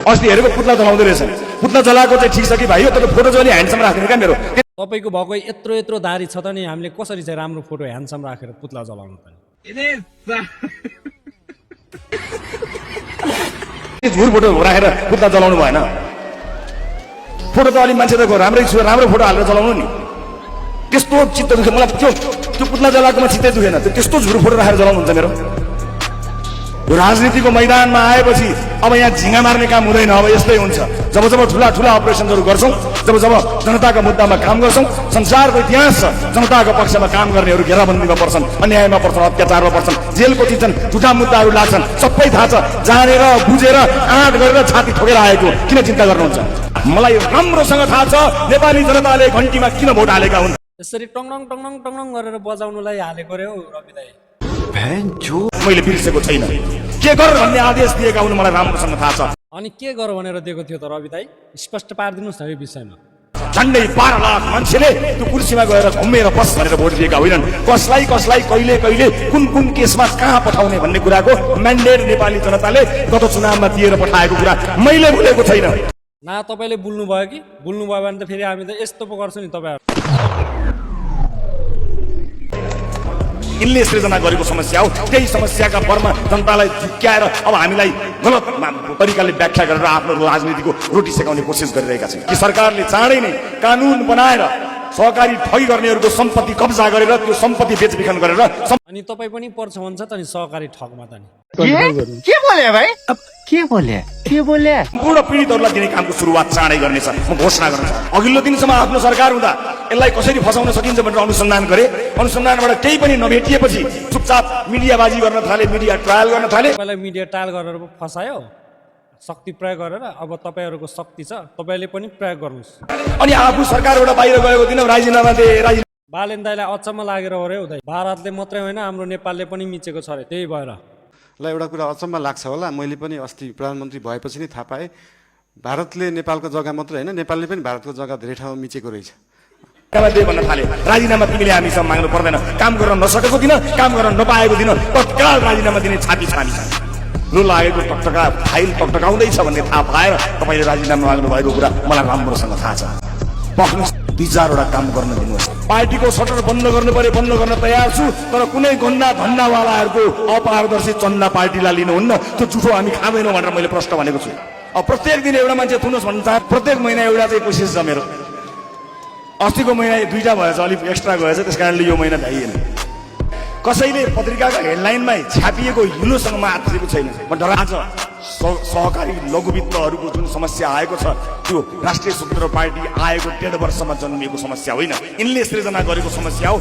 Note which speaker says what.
Speaker 1: अस्ति हेरेको पुत्ला जलाउँदै रहेछ। पुत्ला जलाएको चाहिँ ठिक छ कि भाइ, तर फोटो चाहिँ ह्यान्डसम राख्दैन क्या मेरो।
Speaker 2: तपाईको भएको यत्रो यत्रो दारी छ त नि, हामीले कसरी चाहिँ राम्रो फोटो ह्यान्डसम राखेर पुत्ला जलाउनु त नि।
Speaker 1: झुर फोटो राखेर पुत्ला जलाउनु भएन। फोटो त अलिक मान्छे त राम्रै छु, राम्रो फोटो हालेर जलाउनु नि। त्यस्तो चित्त दुख्यो मलाई, त्यो पुत्ला जलाएकोमा चित्तै दुखेन। त्यस्तो झुर फोटो राखेर जलाउनुहुन्छ मेरो। राजनीतिको मैदानमा आएपछि अब यहाँ झिङ्गा मार्ने काम हुँदैन। अब यस्तै हुन्छ, जब जब ठुला ठुला अपरेसनहरू गर्छौँ, जब जब जनताको मुद्दामा काम गर्छौँ, संसारको इतिहास छ जनताको पक्षमा काम गर्नेहरू घेराबन्दीमा पर्छन्, अन्यायमा पर्छन्, अत्याचारमा पर्छन्, जेलको चिन्छन्, झुटा मुद्दाहरू लाग्छन्। सबै थाहा छ, जानेर बुझेर आँट गरेर छाती ठोकेर आएको। किन चिन्ता गर्नुहुन्छ? मलाई राम्रोसँग थाहा छ नेपाली जनताले घन्टीमा किन भोट हालेका हुन्।
Speaker 2: यसरी टङडङ टङडङ टङडङ गरेर बजाउनुलाई हालेको रे हो रवि दाइ।
Speaker 1: मैले बिर्सेको छैन। के गर भन्ने आदेश दिएका हुन् मलाई राम्रोसँग थाहा छ।
Speaker 2: अनि के गर भनेर दिएको थियो त रवि दाइ? स्पष्ट पारिदिनुहोस् न यो विषयमा।
Speaker 1: झन्डै 12 लाख मान्छेले त्यो कुर्सीमा गएर घुमेर बस भनेर भोट दिएका होइनन्। कसलाई कसलाई कहिले कहिले कुन कुन केसमा कहाँ पठाउने भन्ने कुराको म्यान्डेट नेपाली जनताले गत चुनावमा दिएर पठाएको कुरा मैले भुलेको छैन।
Speaker 2: ना तपाईँले बुल्नु भयो कि? बुल्नु भयो भने त फेरि हामी त यस्तो पो गर्छौँ नि तपाईँहरू।
Speaker 1: यिनले सृजना गरेको समस्या हो। त्यही समस्याका बरमा जनतालाई झुक्क्याएर अब हामीलाई गलत तरिकाले व्याख्या गरेर आफ्नो राजनीतिको रोटी सेकाउने कोसिस गरिरहेका छन् कि सरकारले चाँडै नै कानुन बनाएर सहकारी ठगी गर्नेहरूको सम्पत्ति कब्जा गरेर त्यो सम्पत्ति बेचबिखन गरेर।
Speaker 2: अनि तपाईँ पनि पर्छ भन्छ त नि सहकारी ठगमा त नि।
Speaker 3: के बोले भाइ? अब के बोले
Speaker 1: सम्पूर्ण पीडितहरूलाई दिने कामको सुरुवात चाँडै गर्नेछ, म घोषणा गर्न चाहन्छु। अघिल्लो दिनसम्म आफ्नो सरकार हुँदा यसलाई कसरी फसाउन सकिन्छ भनेर अनुसन्धान गरे। अनुसन्धानबाट केही पनि नभेटिएपछि चुपचाप मिडियाबाजी गर्न थाले, मिडिया ट्रायल गर्न थाले।
Speaker 2: तपाईँलाई मिडिया ट्रायल गरेर फसायो, शक्ति प्रयोग गरेर। अब तपाईँहरूको शक्ति छ, तपाईँले पनि प्रयोग गर्नुहोस्।
Speaker 1: अनि आफू सरकारबाट बाहिर गएको दिन राजीनामा दे।
Speaker 2: बालेन दाइलाई अचम्म लागेर हो रे हुँदै। भारतले मात्रै होइन हाम्रो नेपालले पनि मिचेको छ अरे, त्यही भएर।
Speaker 4: ल एउटा कुरा अचम्म लाग्छ होला, मैले पनि अस्ति प्रधानमन्त्री भएपछि नै थाहा पाएँ भारतले नेपालको जग्गा मात्रै होइन, नेपालले पनि भारतको जग्गा धेरै ठाउँमा मिचेको रहेछ।
Speaker 1: भन्न थाले राजीनामा तिमीले हामीसँग माग्नु पर्दैन। काम गर्न नसकेको दिन, काम गर्न नपाएको दिन तत्काल राजीनामा दिने छाती छानी लु लागेको टकटका फाइल टकटकाउँदैछ भन्ने थाहा पाएर तपाईँले राजीनामा माग्नु भएको कुरा मलाई राम्रोसँग थाहा छ। पक्नुहोस्, 2-4वटा काम गर्न दिनुहोस्। पार्टीको सटर बन्द गर्नु पर्यो, बन्द गर्न तयार छु, तर कुनै गन्दा धन्दावालाहरूको अपारदर्शी चन्दा पार्टीलाई लिनुहुन्न। त्यो जुठो हामी खाँदैनौँ भनेर मैले प्रश्न भनेको छु। अब प्रत्येक दिन एउटा मान्छे थुनुहोस् भन्न चाहे, प्रत्येक महिना एउटा चाहिँ कोसिस छ मेरो। अस्तिको महिना 2टा भएछ, अलिक एक्स्ट्रा गएछ, त्यस कारणले यो महिना भ्याइएन। कसैले पत्रिकाका हेडलाइनमै छापिएको हिलोसँग मात्रेको छैन। म डराउँछ सहकारी लघुवित्तहरूको जुन समस्या आएको छ त्यो राष्ट्रिय स्वतन्त्र पार्टी आएको 1.5 वर्षमा जन्मिएको समस्या होइन, यिनले सृजना गरेको समस्या हो।